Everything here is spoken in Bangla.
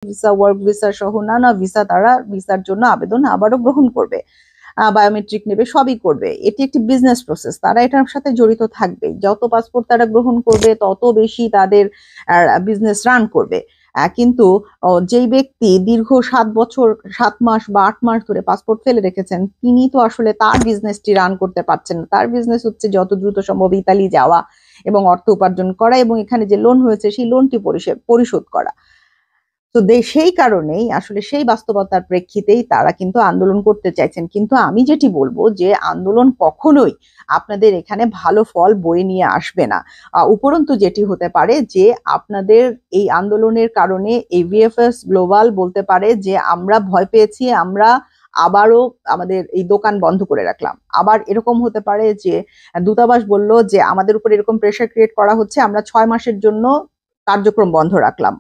ভিসা, ওয়ার্ক ভিসা সহ নানা ভিসা, তারা ভিসার জন্য আবেদন আবারও গ্রহণ করবে, বায়োমেট্রিক নেবে, সবই করবে। এটি একটি বিজনেস প্রসেস, তারা এটার সাথে জড়িত থাকবে। যত পাসপোর্ট তারা গ্রহণ করবে তত বেশি তাদের বিজনেস রান করবে। কিন্তু যেই ব্যক্তি দীর্ঘ 7 বছর 7 মাস বা 8 মাস ধরে পাসপোর্ট ফেলে রেখেছেন, তিনি তো আসলে তার বিজনেসটি রান করতে পারছেন না। তার বিজনেস হচ্ছে যত দ্রুত সম্ভব ইতালি যাওয়া এবং অর্থ উপার্জন করা, এবং এখানে যে লোন হয়েছে সেই লোনটি পরিশোধ করা। তো সেই কারণেই আসলে সেই বাস্তবতার প্রেক্ষিতেই তারা কিন্তু আন্দোলন করতে চাইছেন। কিন্তু আমি যেটি বলবো যে আন্দোলন কখনোই আপনাদের এখানে ভালো ফল বয়ে নিয়ে আসবে না। উপরন্তু যেটি হতে পারে যে আপনাদের এই আন্দোলনের কারণে এভিএফএস গ্লোবাল বলতে পারে যে আমরা ভয় পেয়েছি, আমরা আবারও আমাদের এই দোকান বন্ধ করে রাখলাম। আবার এরকম হতে পারে যে দূতাবাস বলল যে আমাদের উপর এরকম প্রেশার ক্রিয়েট করা হচ্ছে, আমরা 6 মাসের জন্য কার্যক্রম বন্ধ রাখলাম।